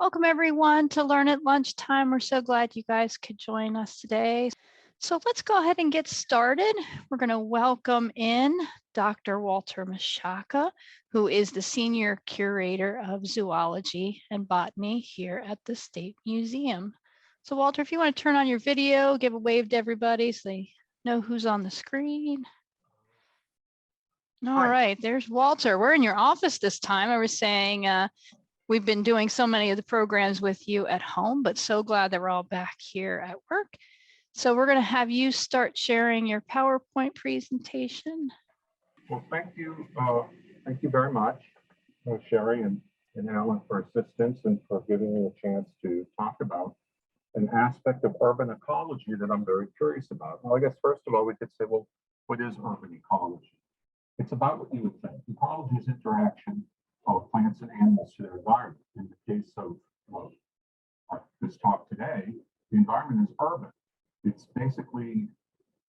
Welcome everyone to Learn at Lunchtime. We're so glad you guys could join us today. So let's go ahead and get started. We're going to welcome in Dr. Walter Meshaka, who is the Senior Curator of Zoology and Botany here at the State Museum. So Walter, if you want to turn on your video, give a wave to everybody so they know who's on the screen. All right, there's Walter. We're in your office this time. I was saying we've been doing so many of the programs with you at home, but so glad that we're all back here at work. So we're going to have you start sharing your PowerPoint presentation. Well, thank you very much, Sherry and Alan, for assistance and for giving me a chance to talk about an aspect of urban ecology that I'm very curious about. Well, I guess first of all, we could say, well, what is urban ecology? It's about what you would think. Ecology is interaction of plants and animals to their environment. In the case of this talk today, the environment is urban. It's basically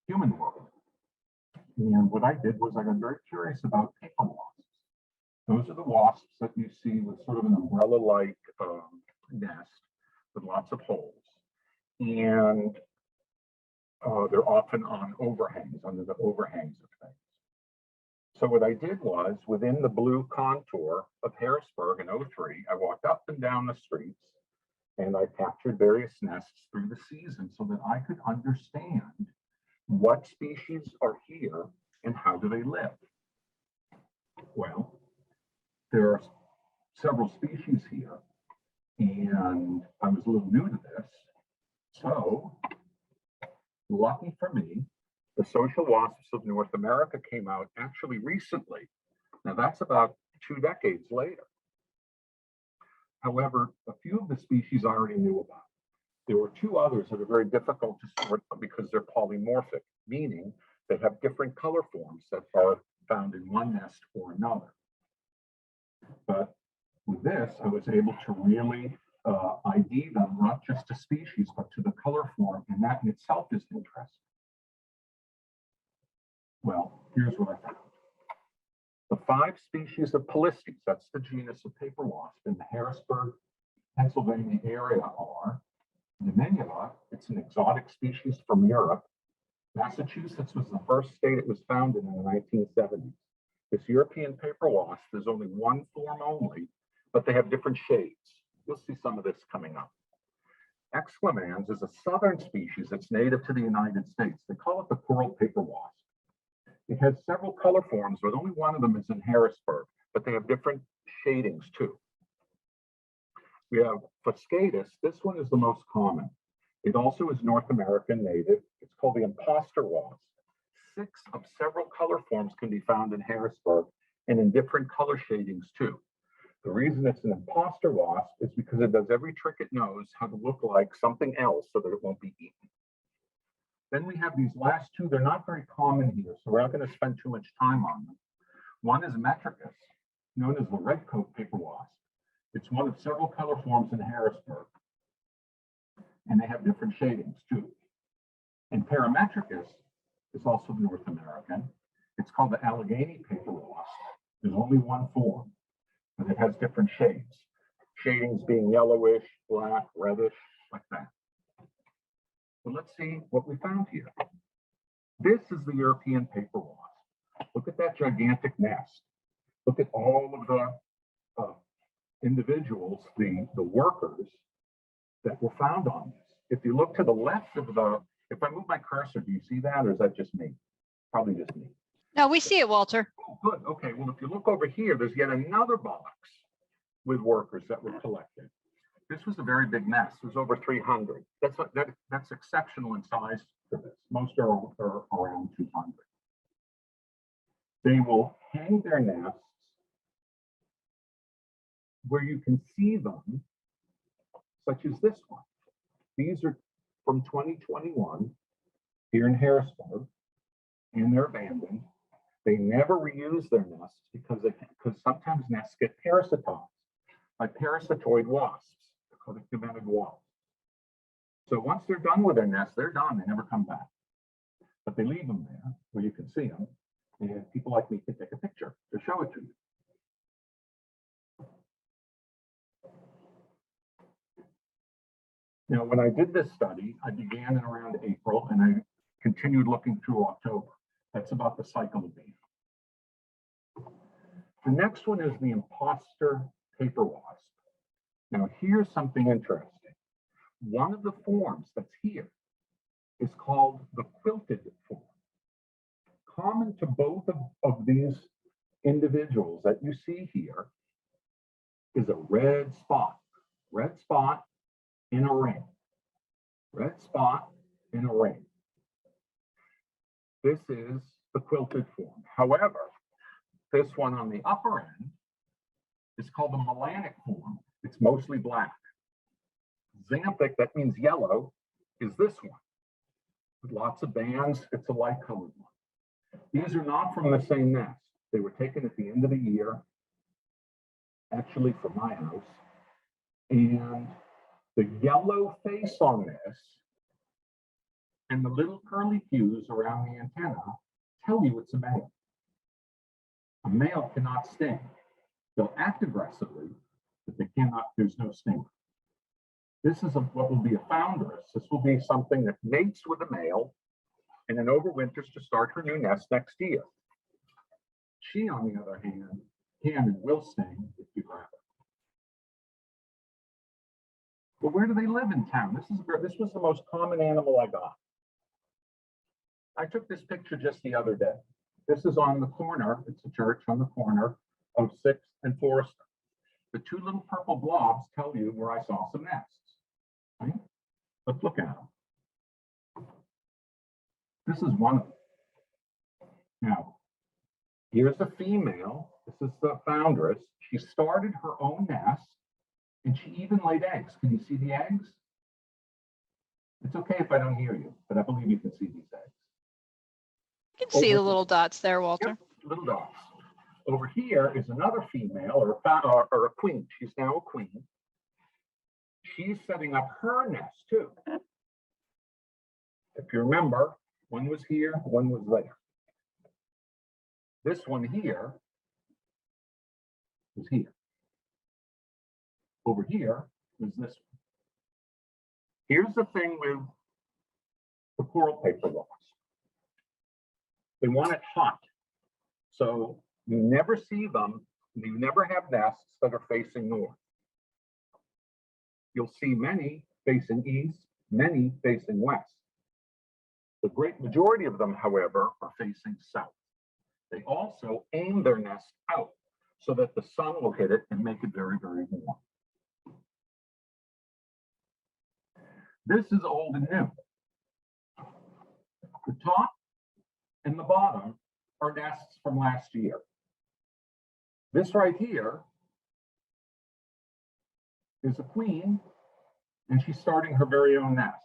human world. And what I did was I got very curious about paper wasps. Those are the wasps that you see with sort of an umbrella-like nest with lots of holes. And they're often on overhangs, under the overhangs of things. So what I did was, within the blue contour of Harrisburg in '03, I walked up and down the streets and I captured various nests through the season so that I could understand what species are here and how do they live. Well, there are several species here and I was a little new to this. So, lucky for me, the social wasps of North America came out actually recently. Now that's about 2 decades later. However, a few of the species I already knew about. There were 2 others that are very difficult to sort because they're polymorphic, meaning they have different color forms that are found in one nest or another. But with this, I was able to really ID them, not just to species, but to the color form, and that in itself is interesting. Well, here's what I found. The 5 species of Polistes, that's the genus of paper wasp in the Harrisburg, Pennsylvania area are dominula, it's an exotic species from Europe. Massachusetts was the first state it was found in the 1970s. This European paper wasp is only one form only, but they have different shades. You'll see some of this coming up. Exclamans is a southern species that's native to the United States. They call it the coral paper wasp. It has several color forms, but only one of them is in Harrisburg, but they have different shadings too. We have Fuscatus. This one is the most common. It also is North American native. It's called the Imposter wasp. 6 of several color forms can be found in Harrisburg and in different color shadings too. The reason it's an imposter wasp is because it does every trick it knows how to look like something else so that it won't be eaten. Then we have these last 2. They're not very common here, so we're not going to spend too much time on them. One is Metricus, known as the redcoat paper wasp. It's one of several color forms in Harrisburg, and they have different shadings too. And Parametricus is also North American. It's called the Allegheny paper wasp. There's only one form, but it has different shades. Shadings being yellowish, black, reddish, like that. So let's see what we found here. This is the European paper wasp. Look at that gigantic nest. Look at all of the individuals, the workers that were found on this. If you look to the left of if I move my cursor, do you see that, or is that just me? Probably just me. No, we see it, Walter. Oh, good. Okay. Well, if you look over here, there's yet another box with workers that were collected. This was a very big nest. It was over 300. That's exceptional in size for this. Most are around 200. They will hang their nests where you can see them, such as this one. These are from 2021 here in Harrisburg, and they're abandoned. They never reuse their nests because sometimes nests get parasitized by parasitoid wasps. Called the Melanic wasp. So once they're done with their nest, they're done. They never come back. But they leave them there where you can see them, and people like me can take a picture to show it to you. You know, when I did this study, I began in around April and I continued looking through October. That's about the cycle of bees. The next one is the Imposter Paper Wasp. Now, here's something interesting. One of the forms that's here is called the quilted form. Common to both of these individuals that you see here is a red spot in a ring. Red spot in a ring. This is the quilted form. However, this one on the upper end is called the Melanic form. It's mostly black. Xanthic, that means yellow, is this one. With lots of bands, it's a light colored one. These are not from the same nest. They were taken at the end of the year, actually from my house. And the yellow face on this and the little curly cues around the antenna tell you it's a male. A male cannot sting. They'll act aggressively, but they cannot, there's no stinger. This is what will be a foundress. This will be something that mates with a male and then overwinters to start her new nest next year. She, on the other hand, can and will sting if you grab her. Well, where do they live in town? This was the most common animal I got. I took this picture just the other day. This is on the corner, it's a church on the corner of 6th and Forest. The two little purple blobs tell you where I saw some nests. Right? Let's look at them. This is one of them. Now, here's a female. This is the foundress. She started her own nest and she even laid eggs. Can you see the eggs? It's okay if I don't hear you, but I believe you can see these eggs. You can see the little dots there, Walter. Yep, little dots. Over here is another female or a queen. She's now a queen. She's setting up her nest too. If you remember, one was here, one was there. This one here is here. Over here is this one. Here's the thing with the coral paper wasps. They want it hot. So you never see them, you never have nests that are facing north. You'll see many facing east, many facing west. The great majority of them, however, are facing south. They also aim their nest out so that the sun will hit it and make it very, very warm. This is old and new. The top and the bottom are nests from last year. This right here is a queen, and she's starting her very own nest.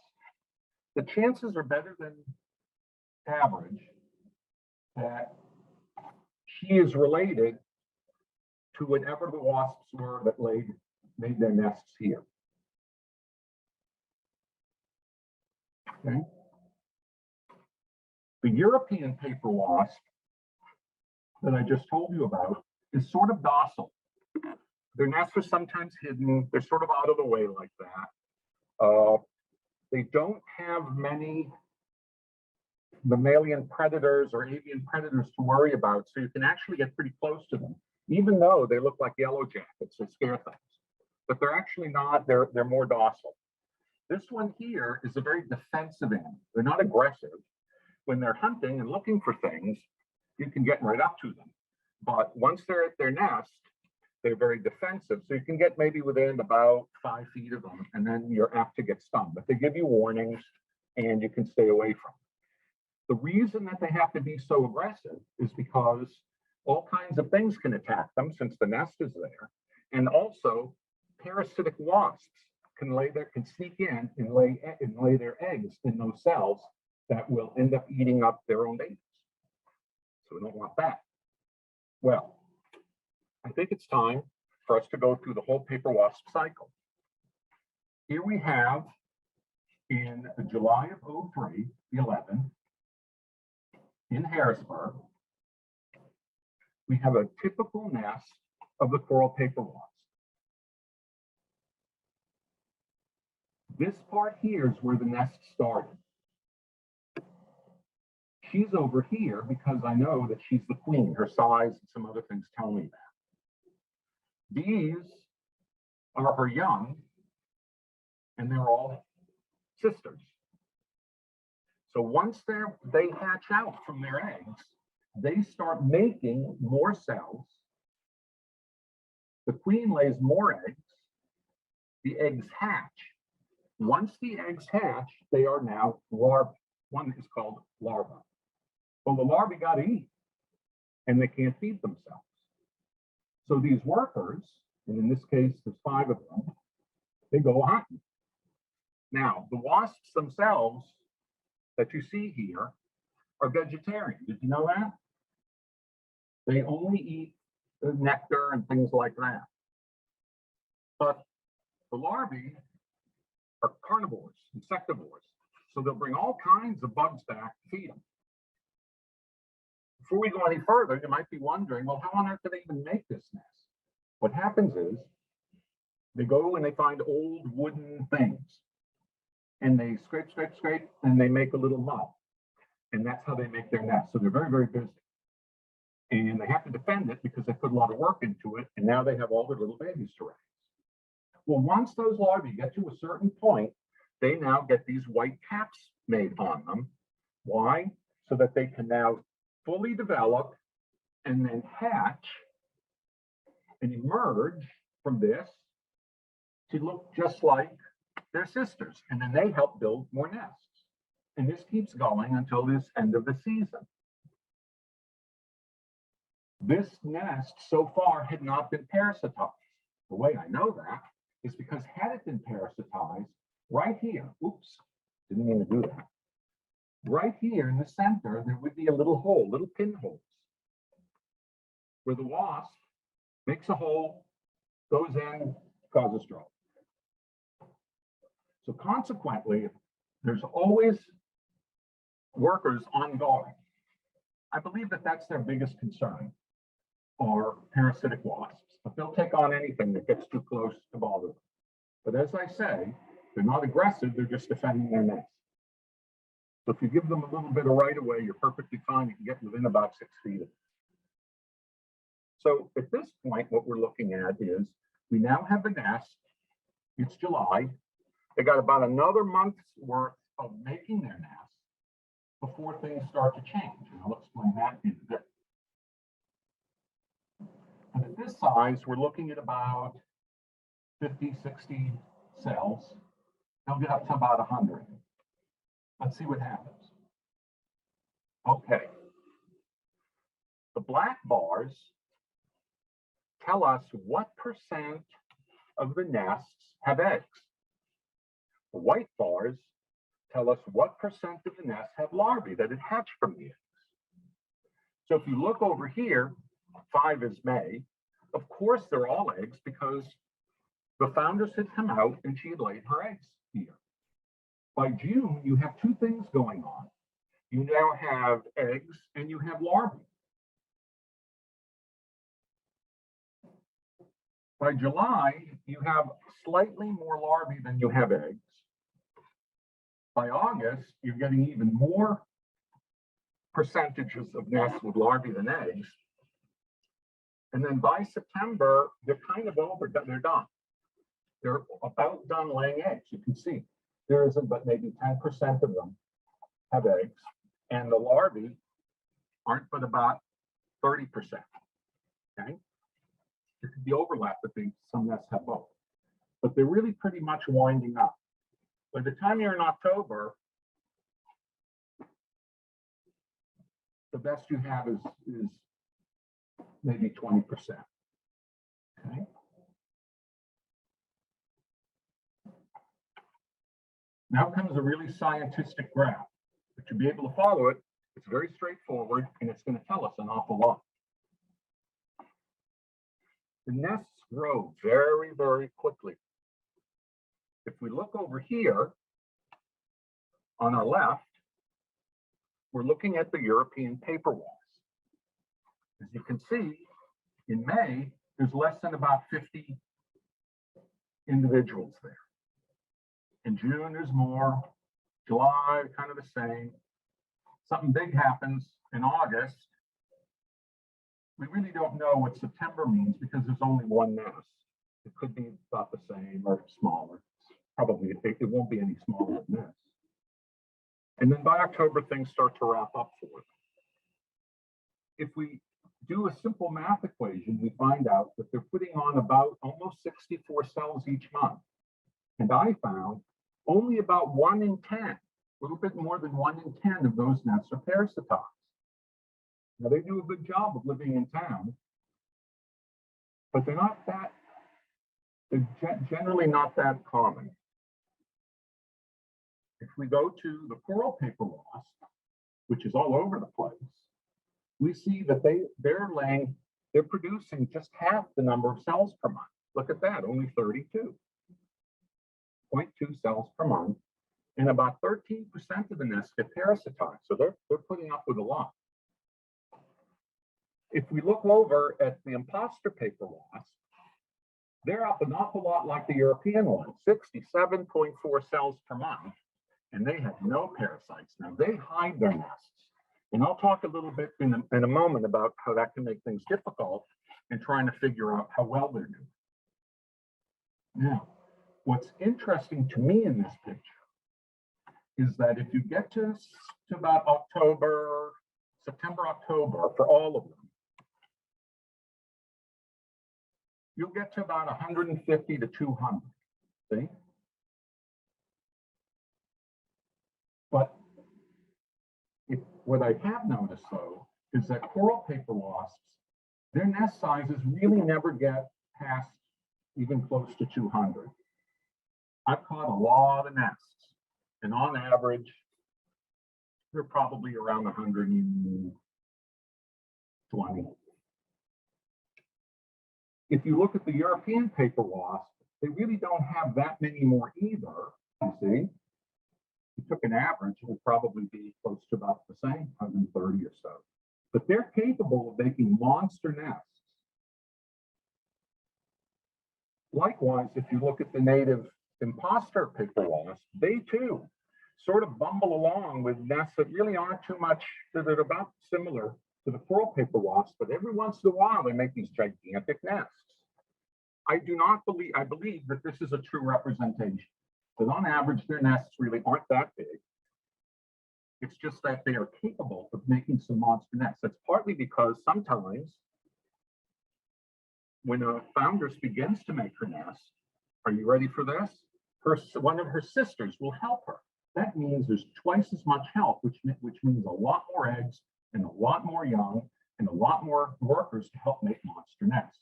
The chances are better than average that she is related to whatever the wasps were that made their nests here. Okay. The European paper wasp that I just told you about is sort of docile. Their nests are sometimes hidden. They're sort of out of the way like that. They don't have many mammalian predators or avian predators to worry about, so you can actually get pretty close to them, even though they look like yellow jackets. They scare things, but they're actually not. They're more docile. This one here is a very defensive animal. They're not aggressive. When they're hunting and looking for things, you can get right up to them. But once they're at their nest, they're very defensive. So you can get maybe within about 5 feet of them, and then you're apt to get stung. But they give you warnings, and you can stay away from them. The reason that they have to be so aggressive is because all kinds of things can attack them since the nest is there. And also, parasitic wasps can sneak in and lay their eggs in those cells that will end up eating up their own babies. So we don't want that. Well, I think it's time for us to go through the whole paper wasp cycle. Here we have in July of 03, the 11th, in Harrisburg, we have a typical nest of the coral paper wasp. This part here is where the nest started. She's over here because I know that she's the queen. Her size and some other things tell me that. These are her young, and they're all sisters. So once they hatch out from their eggs, they start making more cells. The queen lays more eggs. The eggs hatch. Once the eggs hatch, they are now larvae. One is called larva. Well, the larvae got to eat, and they can't feed themselves. So these workers, and in this case, there's 5 of them, they go hunting. Now, the wasps themselves that you see here are vegetarian. Did you know that? They only eat the nectar and things like that. But the larvae are carnivores, insectivores. So they'll bring all kinds of bugs back to feed them. Before we go any further, you might be wondering, well, how on earth do they even make this nest? What happens is they go and they find old wooden things and they scrape, scrape, scrape, and they make a little mud. And that's how they make their nest. So they're very, very busy. And they have to defend it because they put a lot of work into it. And now they have all their little babies to raise. Well, once those larvae get to a certain point, they now get these white caps made on them. Why? So that they can now fully develop and then hatch and emerge from this to look just like their sisters. And then they help build more nests. And this keeps going until this end of the season. This nest so far had not been parasitized. The way I know that is because had it been parasitized, right here, oops, didn't mean to do that. Right here in the center, there would be a little hole, little pinholes, where the wasp makes a hole, goes in, causes trouble. So consequently, there's always workers on guard. I believe that that's their biggest concern, are parasitic wasps. But they'll take on anything that gets too close to bother them. But as I say, they're not aggressive, they're just defending their nest. So if you give them a little bit of right of way, you're perfectly fine. You can get within about 6 feet of it. So at this point, what we're looking at is we now have the nest. It's July. They got about another month's worth of making their nest before things start to change. And I'll explain that in a bit. And at this size, we're looking at about 50, 60 cells. They'll get up to about 100. Let's see what happens. Okay. The black bars tell us what percent of the nests have eggs. The white bars tell us what percent of the nests have larvae that had hatched from the eggs. So if you look over here, 5 is May. Of course, they're all eggs because the founders had come out and she had laid her eggs here. By June, you have 2 things going on. You now have eggs and you have larvae. By July, you have slightly more larvae than you have eggs. By August, you're getting even more percentages of nests with larvae than eggs. And then by September, they're kind of over, they're done. They're about done laying eggs. You can see there isn't but maybe 10% of them have eggs, and the larvae aren't but about 30%. Okay? There could be overlap, but some nests have both. But they're really pretty much winding up. By the time you're in October, the best you have is maybe 20%. Okay. Now comes a really scientific graph. But to be able to follow it, it's very straightforward and it's going to tell us an awful lot. The nests grow very, very quickly. If we look over here on our left, we're looking at the European paper wasp. As you can see, in May, there's less than about 50 individuals there. In June, there's more. July, kind of the same. Something big happens in August. We really don't know what September means because there's only one nest. It could be about the same or smaller. Probably it won't be any smaller than this. And then by October, things start to wrap up for it. If we do a simple math equation, we find out that they're putting on about almost 64 cells each month. And I found only about 1 in 10, a little bit more than 1 in 10 of those nests are parasitized. Now, they do a good job of living in town, but they're generally not that common. If we go to the coral paper wasp, which is all over the place, we see that they're producing just half the number of cells per month. Look at that, only 32.2 cells per month, and about 13% of the nests get parasitized. So they're putting up with a lot. If we look over at the Imposter paper wasp, they're up an awful lot like the European one, 67.4 cells per month, and they have no parasites. Now, they hide their nests, and I'll talk a little bit in a moment about how that can make things difficult in trying to figure out how well they're doing. Now, what's interesting to me in this picture is that if you get to about September, October, for all of them, you'll get to about 150 to 200, see? But what I have noticed, though, is that coral paper wasps, their nest sizes really never get past even close to 200. I've caught a lot of nests, and on average, they're probably around 120. If you look at the European paper wasp, they really don't have that many more either, you see. If you took an average, it would probably be close to about the same, 130 or so. But they're capable of making monster nests. Likewise, if you look at the native Imposter paper wasp, they too sort of bumble along with nests that really aren't too much, that are about similar to the coral paper wasp, but every once in a while they make these gigantic nests. I believe that this is a true representation, because on average their nests really aren't that big. It's just that they are capable of making some monster nests. That's partly because sometimes when a foundress begins to make her nest, are you ready for this? One of her sisters will help her. That means there's twice as much help, which means a lot more eggs and a lot more young and a lot more workers to help make monster nests.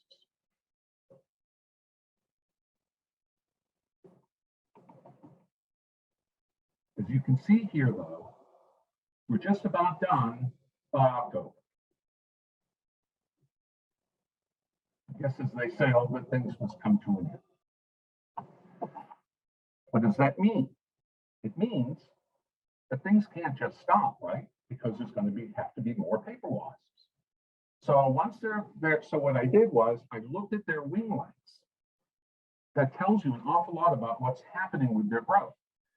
As you can see here, though, we're just about done by October. I guess as they say, all good things must come to an end. What does that mean? It means that things can't just stop, right? Because there's going to have to be more paper wasps. So once they're there, so what I did was I looked at their wing lengths. That tells you an awful lot about what's happening with their growth.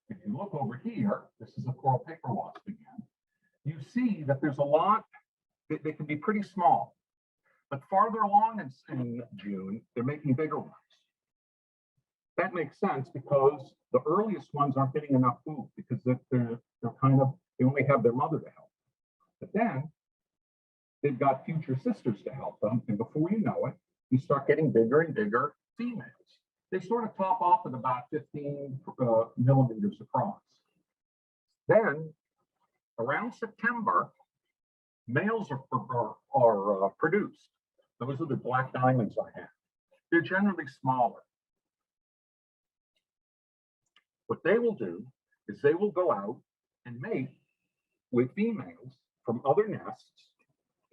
If you look over here, this is a coral paper wasp again. You see that there's a lot, they can be pretty small, but farther along in June, they're making bigger ones. That makes sense because the earliest ones aren't getting enough food because they only have their mother to help. But then they've got future sisters to help them, and before you know it, you start getting bigger and bigger females. They sort of top off at about 15 millimeters across. Then around September, males are produced. Those are the black diamonds I have. They're generally smaller. What they will do is they will go out and mate with females from other nests,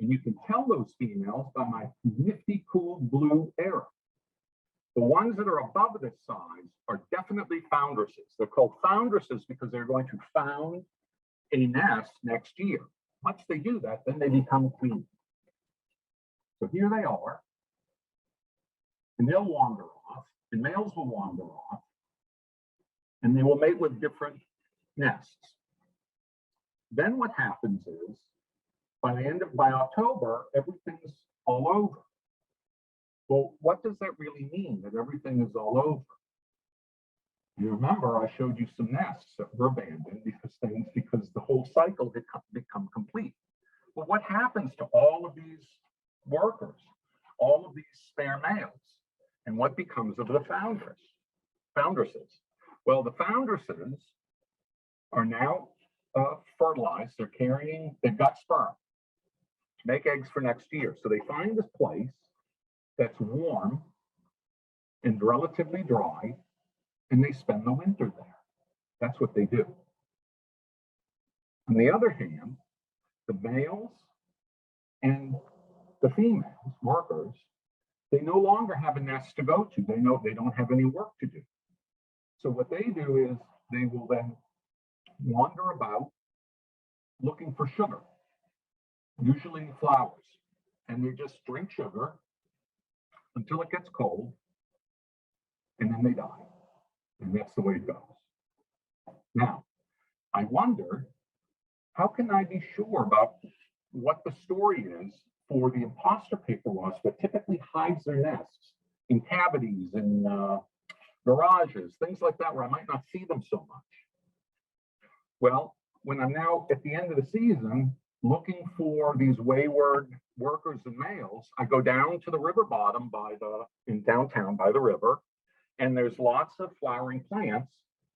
and you can tell those females by my nifty cool blue arrow. The ones that are above this size are definitely foundresses. They're called foundresses because they're going to found a nest next year. Once they do that, then they become queens. So here they are, and they'll wander off, and males will wander off. and they will mate with different nests. Then what happens is, by October, everything's all over. Well, what does that really mean, that everything is all over? You remember I showed you some nests that were abandoned because the whole cycle had become complete. Well, what happens to all of these workers, all of these spare males, and what becomes of the foundresses? Well, the foundresses are now fertilized. They've got sperm to make eggs for next year. So they find this place that's warm and relatively dry, and they spend the winter there. That's what they do. On the other hand, the males and the females, workers, they no longer have a nest to go to. They know they don't have any work to do. So what they do is they will then wander about looking for sugar, usually flowers, and they just drink sugar until it gets cold, and then they die. And that's the way it goes. Now, I wonder, how can I be sure about what the story is for the imposter paper wasp that typically hides their nests in cavities, in garages, things like that, where I might not see them so much? Well, when I'm now at the end of the season looking for these wayward workers and males, I go down to the river bottom in downtown by the river, and there's lots of flowering plants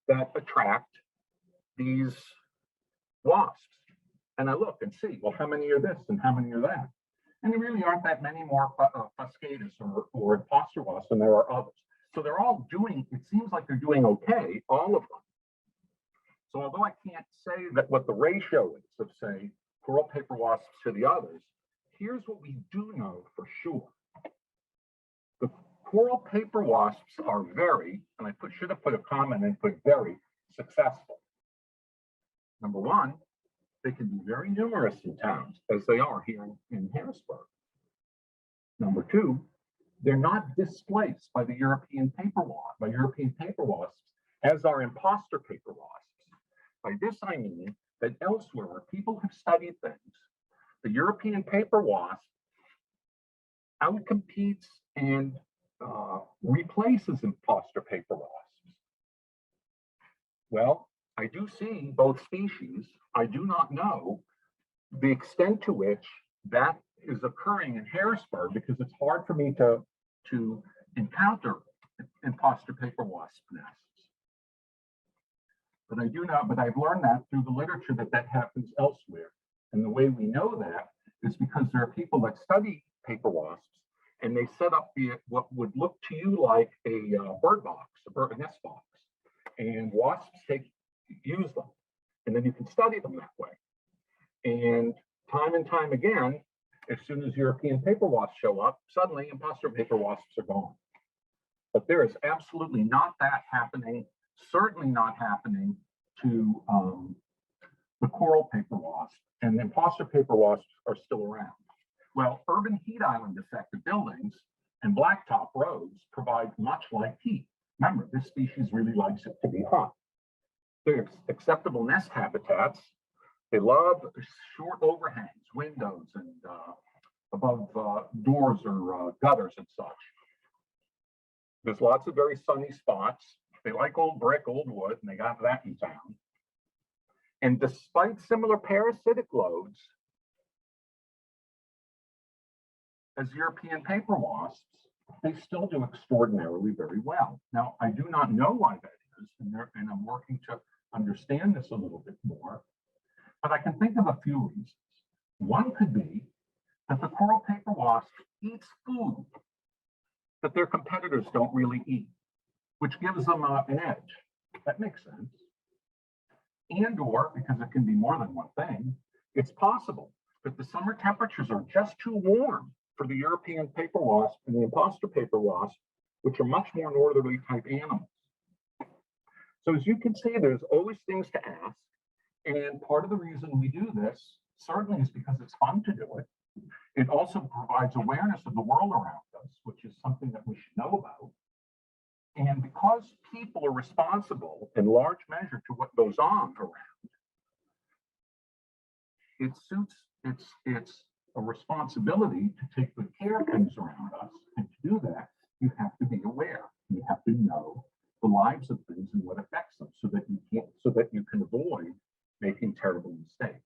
that attract these wasps. And I look and see, well, how many are this and how many are that? And there really aren't that many more Polistes or imposter wasps than there are others. So they're all doing, it seems like they're doing okay, all of them. So although I can't say that what the ratio is of, say, coral paper wasps to the others, here's what we do know for sure. The coral paper wasps are very, and I should have put a comment and put very successful. Number one, they can be very numerous in towns, as they are here in Harrisburg. Number two, they're not displaced by the European paper wasps, as are imposter paper wasps. By this, I mean that elsewhere, where people have studied things, the European paper wasp outcompetes and replaces imposter paper wasps. Well, I do see both species. I do not know the extent to which that is occurring in Harrisburg, because it's hard for me to encounter imposter paper wasp nests. But I do know, but I've learned that through the literature that happens elsewhere. And the way we know that is because there are people that study paper wasps, and they set up what would look to you like a bird box, a nest box, and wasps use them, and then you can study them that way. And time again, as soon as European paper wasps show up, suddenly imposter paper wasps are gone. But there is absolutely not that happening, certainly not happening to the coral paper wasp, and the imposter paper wasps are still around. Well, urban heat island affected buildings and blacktop roads provide much light heat. Remember, this species really likes it to be hot. They're acceptable nest habitats. They love short overhangs, windows, and above doors or gutters and such. There's lots of very sunny spots. They like old brick, old wood, and they got that in town. And despite similar parasitic loads as European paper wasps, they still do extraordinarily very well. Now, I do not know why that is, and I'm working to understand this a little bit more, but I can think of a few reasons. One could be that the coral paper wasp eats food that their competitors don't really eat, which gives them an edge. That makes sense. And or, because it can be more than one thing, it's possible that the summer temperatures are just too warm for the European paper wasp and the imposter paper wasp, which are much more northerly type animals. So as you can see, there's always things to ask. And part of the reason we do this certainly is because it's fun to do it. It also provides awareness of the world around us, which is something that we should know about. And because people are responsible in large measure to what goes on around, it's a responsibility to take good care of things around us. And to do that, you have to be aware. You have to know the lives of things and what affects them so that you can avoid making terrible mistakes.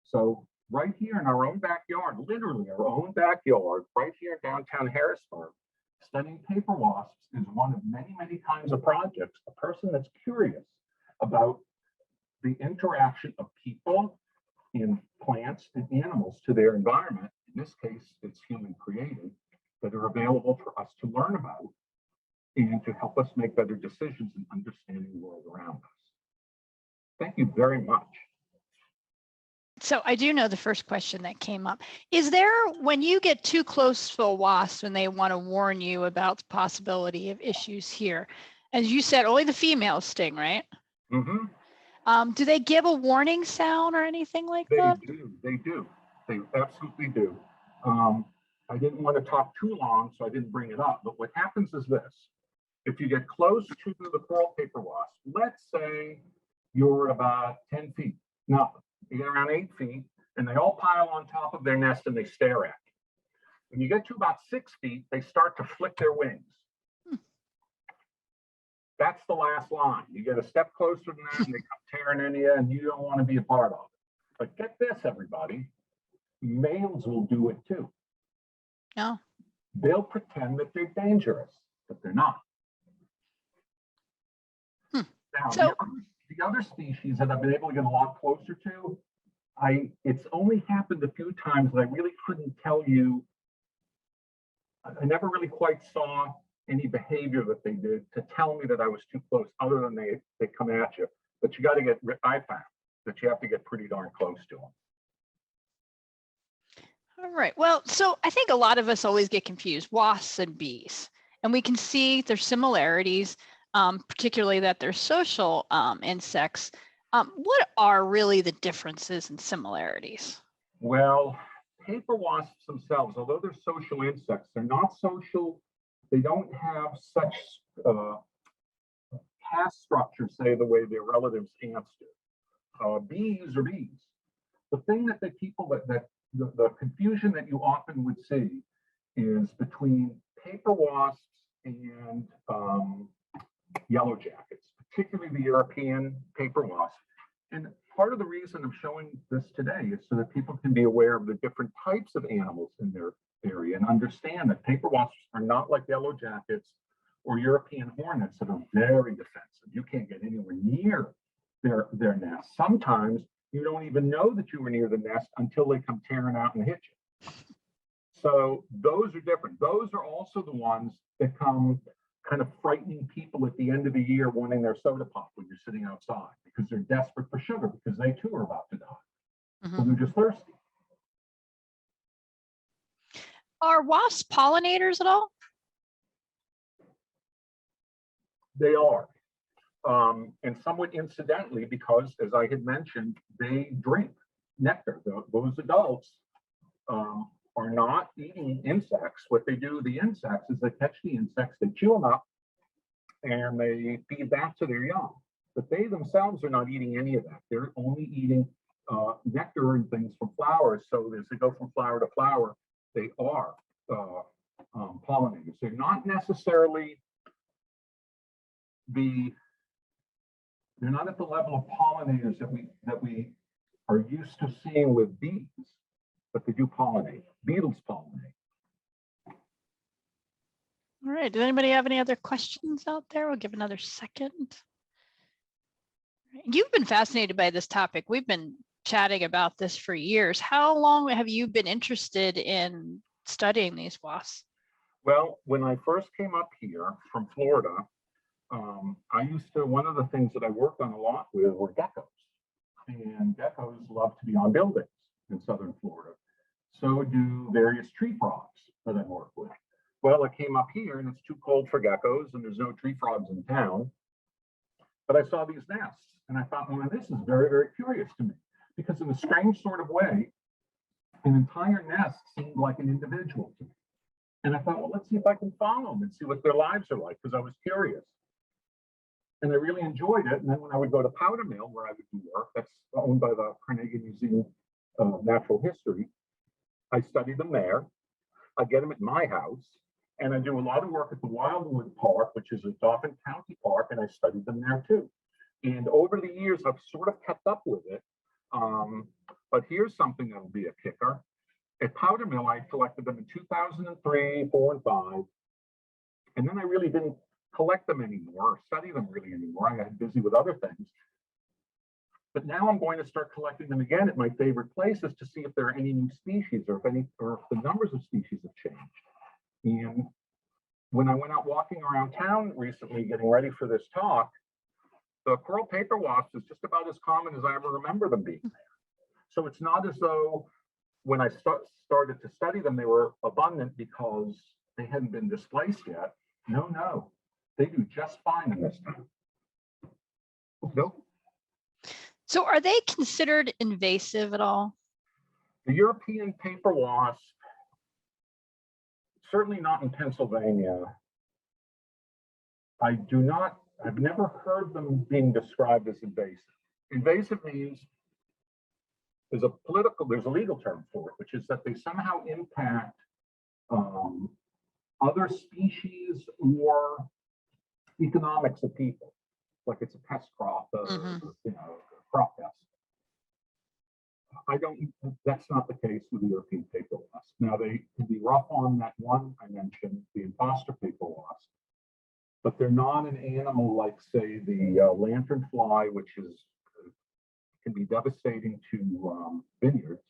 So right here in our own backyard, literally our own backyard, right here in downtown Harrisburg, studying paper wasps is one of many, many kinds of projects. A person that's curious about the interaction of people and plants and animals to their environment, in this case, it's human created, that are available for us to learn about and to help us make better decisions in understanding the world around us. Thank you very much. So I do know the first question that came up. Is there, when you get too close to a wasp and they want to warn you about the possibility of issues here, as you said, only the females sting, right? Mm-hmm. Do they give a warning sound or anything like that? They do. They absolutely do. I didn't want to talk too long, so I didn't bring it up. But what happens is this. If you get close to the pearl paper wasp, let's say you're about 10 feet. No, you get around 8 feet, and they all pile on top of their nest and they stare at you. When you get to about 6 feet, they start to flick their wings. That's the last line. You get a step closer than that, and they come tearing into you, and you don't want to be a part of it. But get this, everybody. Males will do it too. No. They'll pretend that they're dangerous, but they're not. Now, So, the other species that I've been able to get a lot closer to, it's only happened a few times that I really couldn't tell you. I never really quite saw any behavior that they did to tell me that I was too close, other than they come at you. But you got to get, I found that you have to get pretty darn close to them. all right. Well, so I think a lot of us always get confused, wasps and bees, and we can see their similarities, particularly that they're social insects. What are really the differences and similarities? Well, paper wasps themselves, although they're social insects, they're not social. They don't have such caste structure, say, the way their relatives ants do. Bees are bees. The thing that the people the confusion that you often would see is between paper wasps and yellow jackets, particularly the European paper wasp. And part of the reason of showing this today is so that people can be aware of the different types of animals in their area and understand that paper wasps are not like yellow jackets or European hornets that are very defensive. You can't get anywhere near their nest. Sometimes you don't even know that you were near the nest until they come tearing out and hit you. So those are different. Those are also the ones that come kind of frightening people at the end of the year wanting their soda pop when you're sitting outside because they're desperate for sugar because they too are about to die. So they're just thirsty. Are wasps pollinators at all? They are. And somewhat incidentally, because as I had mentioned, they drink nectar. Those adults are not eating insects. What they do, the insects, is they catch the insects, they chew them up, and they feed that to their young. But they themselves are not eating any of that. They're only eating nectar and things from flowers. So as they go from flower to flower, they are pollinators. They're not necessarily they're not at the level of pollinators that we are used to seeing with bees, but they do pollinate. Beetles pollinate. All right. Does anybody have any other questions out there? We'll give another second. You've been fascinated by this topic. We've been chatting about this for years. How long have you been interested in studying these wasps? Well, when I first came up here from Florida, one of the things that I worked on a lot with were geckos. And geckos love to be on buildings in southern Florida. So do various tree frogs that I work with. Well, I came up here and it's too cold for geckos and there's no tree frogs in town. But I saw these nests and I thought, well, this is very, very curious to me because in a strange sort of way, an entire nest seemed like an individual to me. And I thought, well, let's see if I can follow them and see what their lives are like, because I was curious. And I really enjoyed it. And then when I would go to Powder Mill, where I would do work, that's owned by the Carnegie Museum of Natural History, I studied them there. I get them at my house. And I do a lot of work at the Wildwood Park, which is a Dauphin County park, and I studied them there too. And over the years, I've sort of kept up with it. But here's something that'll be a kicker. At Powder Mill, I collected them in 2003, 4, and 5. And then I really didn't collect them anymore or study them really anymore. I got busy with other things. But now I'm going to start collecting them again at my favorite places to see if there are any new species or if the numbers of species have changed. And when I went out walking around town recently, getting ready for this talk, the coral paper wasp is just about as common as I ever remember them being there. So it's not as though when I started to study them, they were abundant because they hadn't been displaced yet. No, they do just fine in this time. Nope. So are they considered invasive at all? The European paper wasp, certainly not in Pennsylvania. I've never heard them being described as invasive. Invasive means there's a legal term for it, which is that they somehow impact other species or economics of people, like it's a pest crop, crop pest. That's not the case with the European paper wasp. Now they can be rough on that one I mentioned, the imposter paper wasp, but they're not an animal like, say, the lanternfly, which can be devastating to vineyards,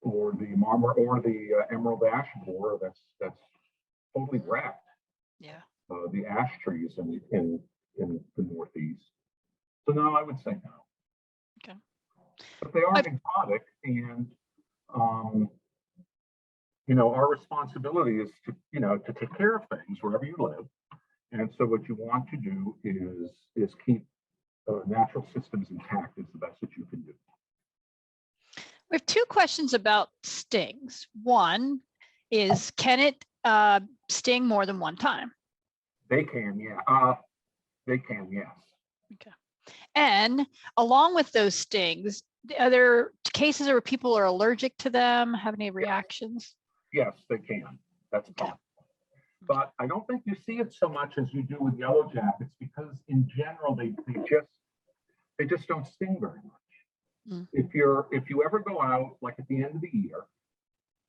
or the marmor, or the emerald ash borer. That's totally wrecked. Yeah. The ash trees in the Northeast. So no, I would say no. Okay. But they are exotic, and our responsibility is to take care of things wherever you live. And so what you want to do is keep natural systems intact is the best that you can do. We have two questions about stings. One is, can it sting more than one time? They can, yeah. They can, yes. Okay. And along with those stings, are there cases where people are allergic to them, have any reactions? Yes, they can. That's possible. But I don't think you see it so much as you do with yellow jackets, because in general they just don't sting very much. Mm. If you ever go out, like at the end of the year,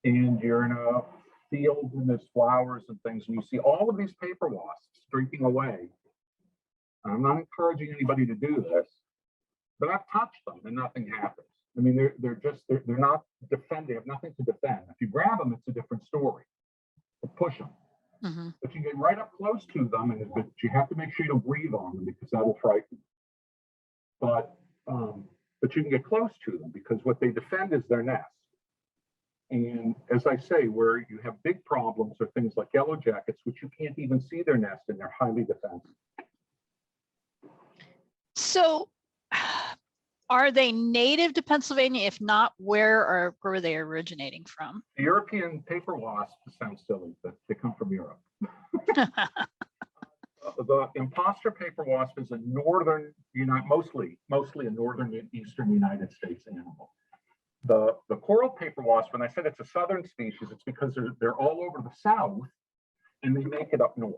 and you're in a field and there's flowers and things, and you see all of these paper wasps drinking away, I'm not encouraging anybody to do this, but I've touched them and nothing happens. I mean, they're not defend. They have nothing to defend. If you grab them, it's a different story. But push them. Mm-hmm. But you get right up close to them, but you have to make sure you don't breathe on them, because that'll frighten them. But you can get close to them, because what they defend is their nest. And as I say, where you have big problems are things like yellow jackets, which you can't even see their nest, and they're highly defensive. So are they native to Pennsylvania? If not, where are they originating from? The European paper wasp sounds silly, but they come from Europe. The imposter paper wasp is a mostly a northern and eastern United States animal. The coral paper wasp, when I said it's a southern species, it's because they're all over the south, and they make it up north.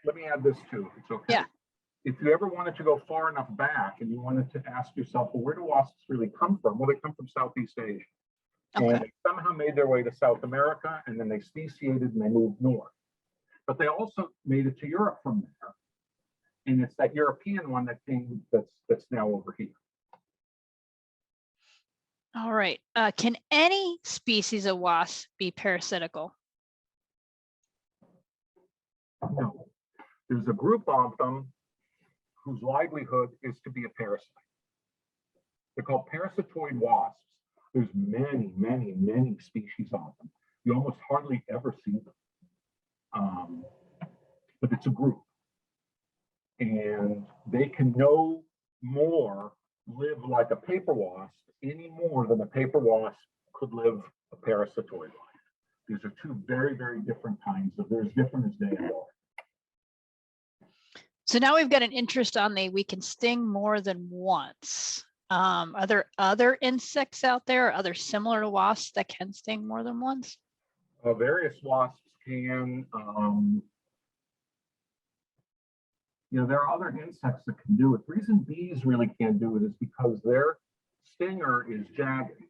Let me add this too, if it's okay. Yeah. If you ever wanted to go far enough back and you wanted to ask yourself, well, where do wasps really come from? Well, they come from Southeast Asia. Okay. And they somehow made their way to South America, and then they speciated and they moved north. But they also made it to Europe from there. And it's that European one that's now over here. All right. Can any species of wasp be parasitical? No. There's a group of them whose livelihood is to be a parasite. They're called parasitoid wasps. There's many, many, many species of them. You almost hardly ever see them. But it's a group. And they can no more live like a paper wasp any more than a paper wasp could live a parasitoid life. These are two very, very different kinds of, they're as different as day and night. So now we've got an interest on we can sting more than once. Are there other insects out there, other similar to wasps that can sting more than once? Various wasps can, there are other insects that can do it. The reason bees really can't do it is because their stinger is jagged.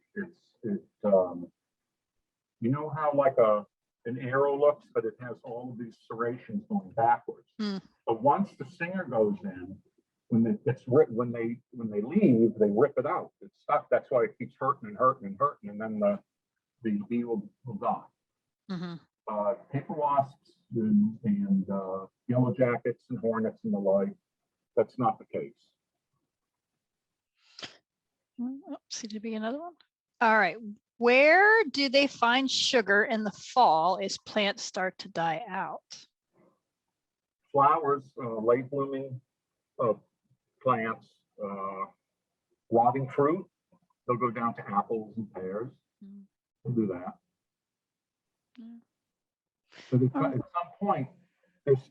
You know how like an arrow looks, but it has all of these serrations going backwards. But once the stinger goes in, when they leave, they rip it out. It's stuck. That's why it keeps hurting and hurting and hurting, and then the bee will die. Paper wasps and yellow jackets and hornets and the like, that's not the case. Seems to be another one. All right. Where do they find sugar in the fall as plants start to die out? Flowers, late blooming plants, rotting fruit. They'll go down to apples and pears. They'll do that. But at some point, there's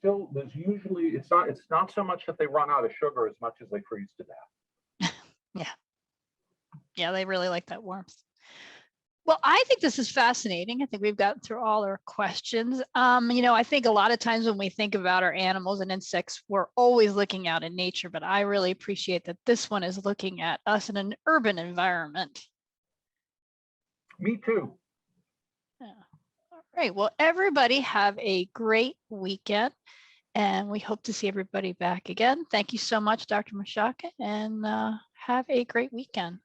usually, it's not so much that they run out of sugar as much as they freeze to death. Yeah, they really like that warmth. Well, I think this is fascinating. I think we've gotten through all our questions. I think a lot of times when we think about our animals and insects, we're always looking out in nature, but I really appreciate that this one is looking at us in an urban environment. Me too. Yeah. All right. Well, everybody have a great weekend, and we hope to see everybody back again. Thank you so much, Dr. Meshaka, and have a great weekend.